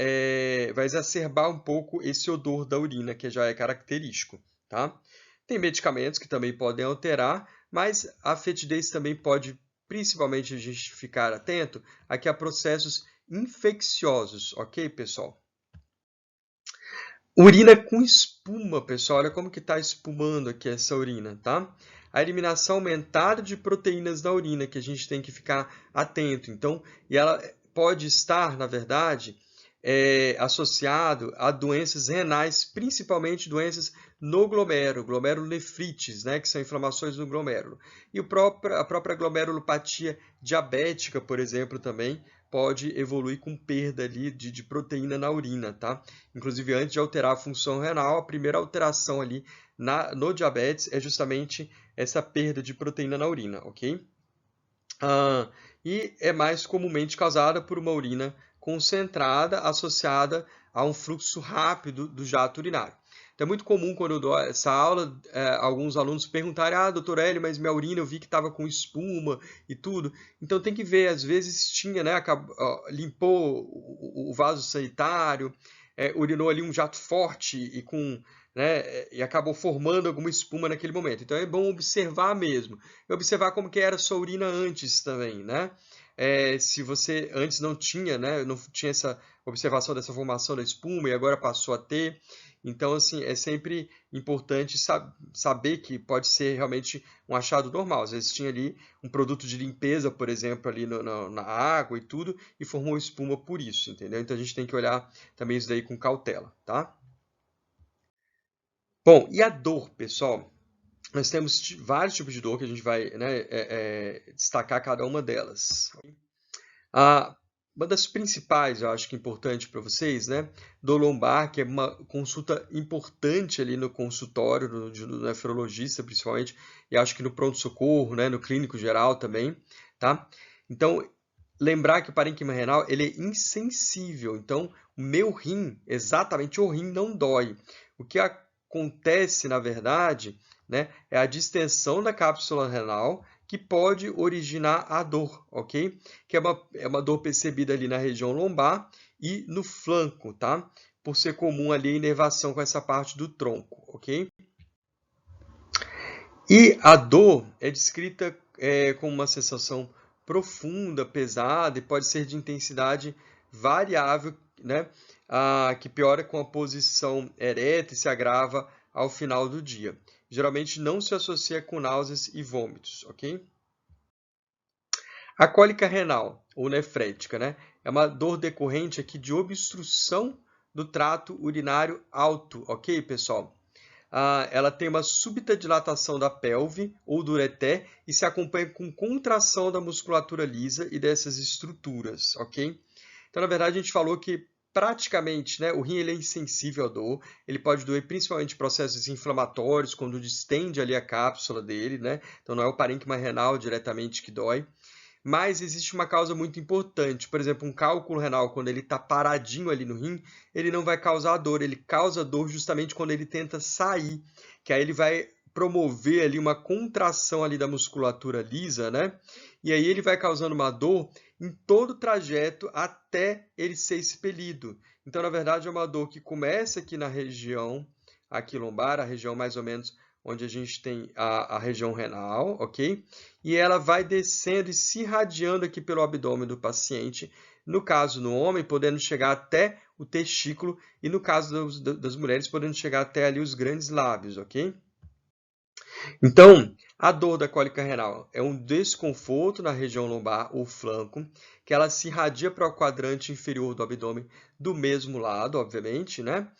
Speaker 1: vai exacerbar um pouco esse odor da urina, que já é característico, tá? Tem medicamentos que também podem alterar, mas a fetidez também pode, principalmente, a gente ficar atento aqui a processos infecciosos, ok, pessoal? Urina com espuma, pessoal. Olha como que está espumando aqui essa urina, tá? A eliminação aumentada de proteínas da urina, que a gente tem que ficar atento. Então, e ela pode estar, na verdade, associado a doenças renais, principalmente doenças no glomerulonefrites, né, que são inflamações no glomérulo. E a própria glomerulopatia diabética, por exemplo, também pode evoluir com perda ali de proteína na urina, tá? Inclusive, antes de alterar a função renal, a primeira alteração ali no diabetes é justamente essa perda de proteína na urina, ok? E é mais comumente causada por uma urina concentrada associada a um fluxo rápido do jato urinário. Então é muito comum quando eu dou essa aula, alguns alunos perguntarem: ah, doutor Hélio, mas minha urina eu vi que estava com espuma e tudo. Então tem que ver, às vezes tinha, né, limpou o vaso sanitário, urinou ali um jato forte e né, e acabou formando alguma espuma naquele momento. Então é bom observar mesmo. E observar como que era a sua urina antes também, né? Se você antes não tinha, né, não tinha essa observação dessa formação da espuma e agora passou a ter. Então, assim, é sempre importante saber que pode ser realmente um achado normal. Às vezes tinha ali um produto de limpeza, por exemplo, ali na água e tudo, e formou espuma por isso, entendeu? Então a gente tem que olhar também isso daí com cautela, tá? Bom, e a dor, pessoal? Nós temos vários tipos de dor que a gente vai, né, destacar cada uma delas. Uma das principais, eu acho que é importante para vocês, né? Dor lombar, que é uma consulta importante ali no consultório, do nefrologista principalmente, e acho que no pronto-socorro, né? No clínico geral também, tá? Então, lembrar que o parênquima renal, ele é insensível. Então, o meu rim, exatamente o rim, não dói. O que acontece, na verdade, né, é a distensão da cápsula renal, que pode originar a dor, ok? Que é uma dor percebida ali na região lombar e no flanco, tá? Por ser comum ali a inervação com essa parte do tronco, ok? E a dor é descrita como uma sensação profunda, pesada e pode ser de intensidade variável, né? Que piora com a posição ereta e se agrava ao final do dia. Geralmente não se associa com náuseas e vômitos, ok? A cólica renal, ou nefrética, né? É uma dor decorrente aqui de obstrução do trato urinário alto, ok, pessoal? Ela tem uma súbita dilatação da pelve ou do ureter e se acompanha com contração da musculatura lisa e dessas estruturas, ok? Então, na verdade, a gente falou que praticamente, né, o rim ele é insensível à dor, ele pode doer principalmente em processos inflamatórios, quando distende ali a cápsula dele, né? Então não é o parênquima renal diretamente que dói. Mas existe uma causa muito importante. Por exemplo, um cálculo renal, quando ele está paradinho ali no rim, ele não vai causar dor. Ele causa dor justamente quando ele tenta sair, que aí ele vai promover ali uma contração ali da musculatura lisa, né? E aí ele vai causando uma dor em todo o trajeto até ele ser expelido. Então, na verdade, é uma dor que começa aqui na região aqui lombar, a região mais ou menos onde a gente tem a região renal, ok? E ela vai descendo e se irradiando aqui pelo abdômen do paciente, no caso no homem, podendo chegar até o testículo, e no caso das mulheres, podendo chegar até ali os grandes lábios, ok? Então, a dor da cólica renal é um desconforto na região lombar ou flanco, que ela se irradia para o quadrante inferior do abdômen do mesmo lado, obviamente, né?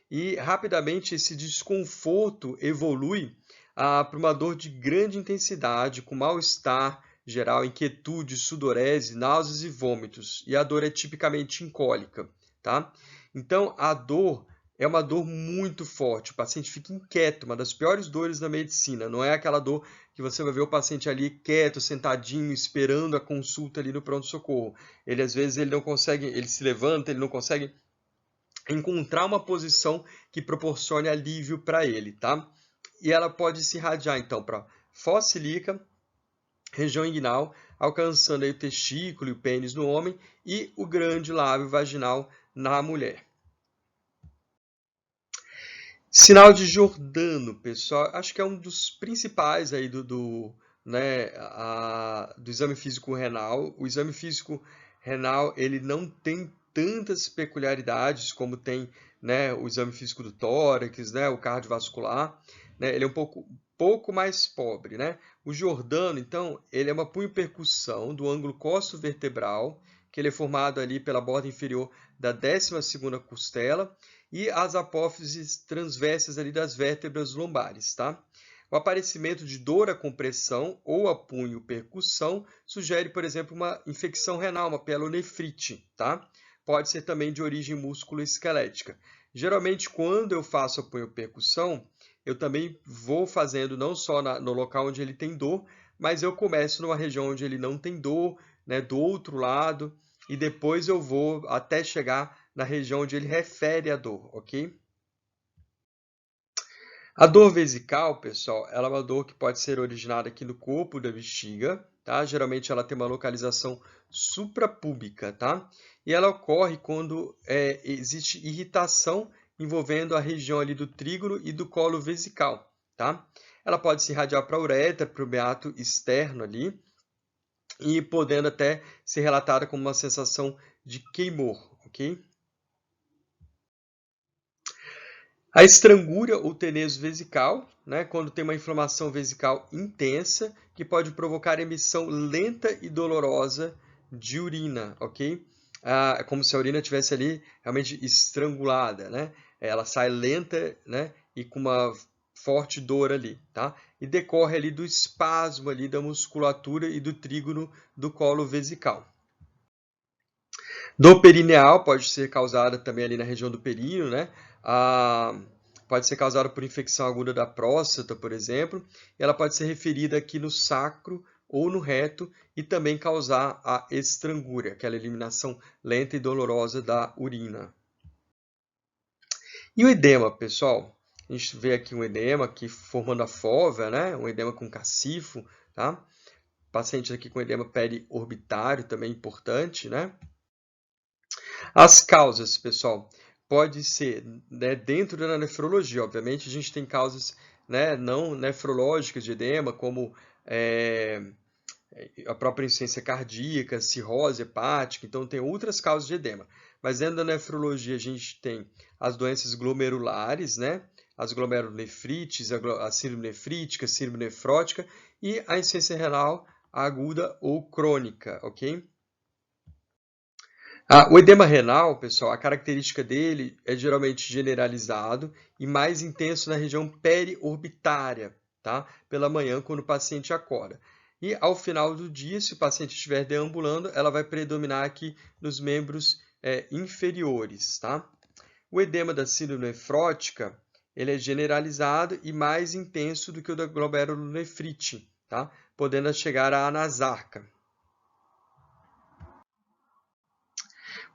Speaker 1: E rapidamente esse desconforto evolui para uma dor de grande intensidade, com mal-estar geral, inquietude, sudorese, náuseas e vômitos. E a dor é tipicamente incólica, tá? Então, a dor é uma dor muito forte, o paciente fica inquieto, uma das piores dores da medicina. Não é aquela dor que você vai ver o paciente ali quieto, sentadinho, esperando a consulta ali no pronto-socorro. Ele, às vezes, ele não consegue, ele se levanta, ele não consegue encontrar uma posição que proporcione alívio para ele, tá? E ela pode se irradiar, então, para fossa ilíaca, região inguinal, alcançando aí o testículo e o pênis no homem e o grande lábio vaginal na mulher. Sinal de Jordano, pessoal, acho que é um dos principais aí né, do exame físico renal. O exame físico renal, ele não tem tantas peculiaridades como tem, né, o exame físico do tórax, né, o cardiovascular, né, ele é um pouco mais pobre, né? O Jordano, então, ele é uma punho-percussão do ângulo costo-vertebral, que ele é formado ali pela borda inferior da 12ª costela, e as apófises transversas ali das vértebras lombares, tá? O aparecimento de dor à compressão ou a punho-percussão sugere, por exemplo, uma infecção renal, uma pielonefrite, tá? Pode ser também de origem músculo-esquelética. Geralmente, quando eu faço a punho-percussão, eu também vou fazendo não só no local onde ele tem dor, mas eu começo numa região onde ele não tem dor, né, do outro lado, e depois eu vou até chegar na região onde ele refere a dor, ok? A dor vesical, pessoal, ela é uma dor que pode ser originada aqui no corpo da bexiga, tá? Geralmente ela tem uma localização suprapúbica, tá? E ela ocorre quando existe irritação envolvendo a região ali do trígono e do colo vesical, tá? Ela pode se irradiar para a uretra, para o meato externo ali, e podendo até ser relatada como uma sensação de queimor, ok? A estrangúria ou teneso vesical, né, quando tem uma inflamação vesical intensa, que pode provocar emissão lenta e dolorosa de urina, ok? É como se a urina estivesse ali realmente estrangulada, né? Ela sai lenta, né, e com uma forte dor ali, tá? E decorre ali do espasmo ali da musculatura e do trígono do colo vesical. Dor perineal pode ser causada também ali na região do períneo, né? Pode ser causada por infecção aguda da próstata, por exemplo. E ela pode ser referida aqui no sacro ou no reto e também causar a estrangúria, aquela eliminação lenta e dolorosa da urina. E o edema, pessoal? A gente vê aqui um edema aqui formando a fóvea, né? Um edema com cacifo, tá? Paciente aqui com edema periorbitário também importante, né? As causas, pessoal, pode ser, né, dentro da nefrologia. Obviamente, a gente tem causas, né, não nefrológicas de edema, como a própria insuficiência cardíaca, cirrose hepática, então tem outras causas de edema. Mas dentro da nefrologia a gente tem as doenças glomerulares, né, as glomerulonefrites, a síndrome nefrítica, a síndrome nefrótica e a insuficiência renal aguda ou crônica, ok? O edema renal, pessoal, a característica dele é geralmente generalizado e mais intenso na região periorbitária, tá? Pela manhã, quando o paciente acorda. E ao final do dia, se o paciente estiver deambulando, ela vai predominar aqui nos membros inferiores, tá? O edema da síndrome nefrótica, ele é generalizado e mais intenso do que o da glomerulonefrite, tá? Podendo chegar à anasarca.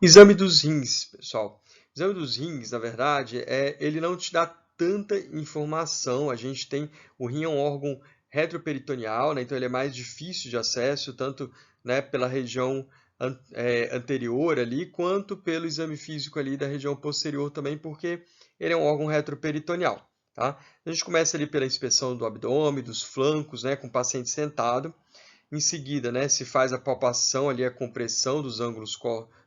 Speaker 1: Exame dos rins, pessoal. O exame dos rins, na verdade, ele não te dá tanta informação. A gente tem o rim é um órgão retroperitoneal, né? Então ele é mais difícil de acesso, tanto, né, pela região anterior ali, quanto pelo exame físico ali da região posterior também, porque ele é um órgão retroperitoneal, tá? A gente começa ali pela inspeção do abdômen, dos flancos, né, com o paciente sentado. Em seguida, né, se faz a palpação ali, a compressão dos ângulos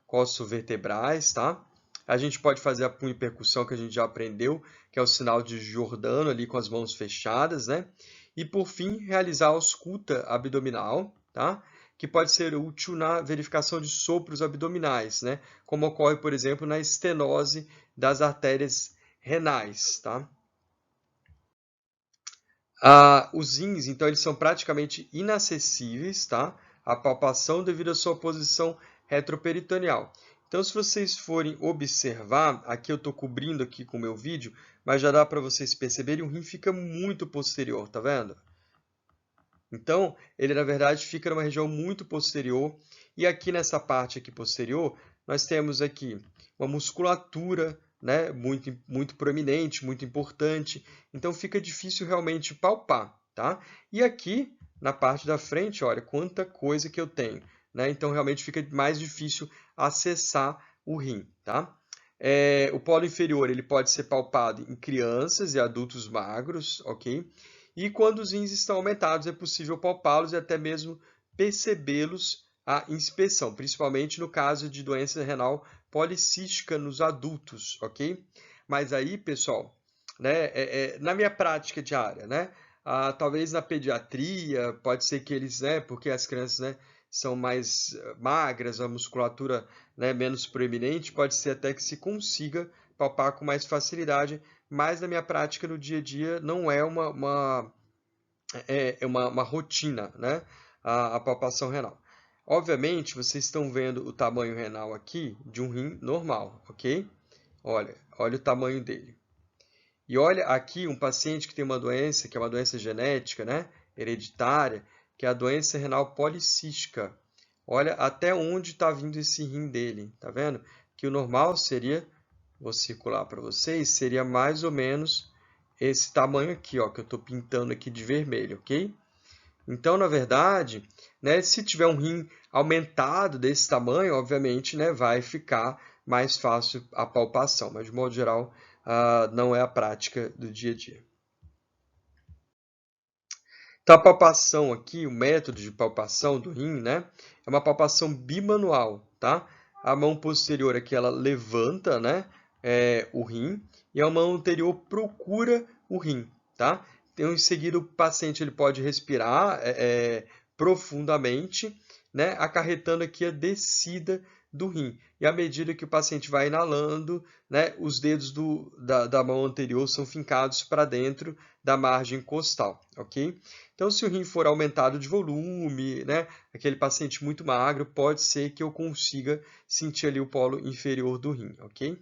Speaker 1: cossovertebrais, tá? A gente pode fazer a punho-percussão, que a gente já aprendeu, que é o sinal de Giordano ali com as mãos fechadas, né? E por fim, realizar a ausculta abdominal, tá? Que pode ser útil na verificação de sopros abdominais, né? Como ocorre, por exemplo, na estenose das artérias renais, tá? Os rins, então, eles são praticamente inacessíveis, tá? A palpação devido à sua posição retroperitoneal. Então, se vocês forem observar, aqui eu estou cobrindo aqui com o meu vídeo, mas já dá para vocês perceberem, o rim fica muito posterior, tá vendo? Então, ele na verdade fica numa região muito posterior, e aqui nessa parte aqui posterior, nós temos aqui uma musculatura, né, muito proeminente, muito importante, então fica difícil realmente palpar, tá? E aqui na parte da frente, olha quanta coisa que eu tenho, né? Então realmente fica mais difícil acessar o rim, tá? O polo inferior ele pode ser palpado em crianças e adultos magros, ok? E quando os rins estão aumentados, é possível palpá-los e até mesmo percebê-los à inspeção, principalmente no caso de doença renal policística nos adultos, ok? Mas aí, pessoal, né, na minha prática diária, né, talvez na pediatria, pode ser que eles, né, porque as crianças, né, são mais magras, a musculatura, né, menos proeminente, pode ser até que se consiga palpar com mais facilidade, mas na minha prática no dia a dia não é uma rotina, né? A palpação renal. Obviamente, vocês estão vendo o tamanho renal aqui de um rim normal, ok? Olha o tamanho dele. E olha aqui um paciente que tem uma doença, que é uma doença genética, né? Hereditária, que é a doença renal policística. Olha até onde está vindo esse rim dele, tá vendo? que o normal seria, vou circular para vocês, seria mais ou menos esse tamanho aqui, ó, que eu estou pintando aqui de vermelho, ok? Então, na verdade, né, se tiver um rim aumentado desse tamanho, obviamente, né, vai ficar mais fácil a palpação, mas de modo geral, não é a prática do dia a dia. Então, a palpação aqui, o método de palpação do rim, né, é uma palpação bimanual, tá? A mão posterior aqui, ela levanta, né, o rim, e a mão anterior procura o rim, tá? Então, em seguida, o paciente ele pode respirar profundamente, né, acarretando aqui a descida do rim. E à medida que o paciente vai inalando, né, os dedos da mão anterior são fincados para dentro da margem costal, ok? Então, se o rim for aumentado de volume, né, aquele paciente muito magro, pode ser que eu consiga sentir ali o polo inferior do rim, ok?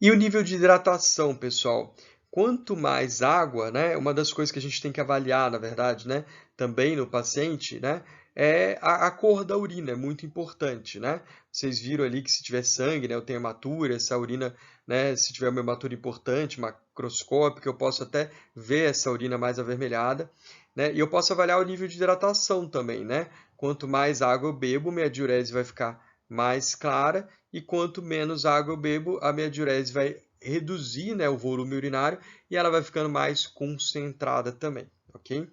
Speaker 1: E o nível de hidratação, pessoal? Quanto mais água, né, uma das coisas que a gente tem que avaliar, na verdade, né, também no paciente, né, é a cor da urina, é muito importante, né? Vocês viram ali que se tiver sangue, né, eu tenho hematúria, essa urina, né, se tiver uma hematúria importante, macroscópica, eu posso até ver essa urina mais avermelhada, né? E eu posso avaliar o nível de hidratação também, né? Quanto mais água eu bebo, minha diurese vai ficar mais clara, e quanto menos água eu bebo, a minha diurese vai reduzir, né, o volume urinário e ela vai ficando mais concentrada também, ok?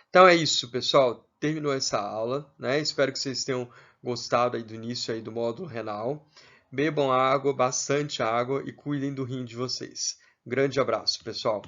Speaker 1: Então é isso, pessoal. Terminou essa aula, né? Espero que vocês tenham gostado aí do início aí do módulo renal. Bebam água, bastante água e cuidem do rim de vocês. Grande abraço, pessoal.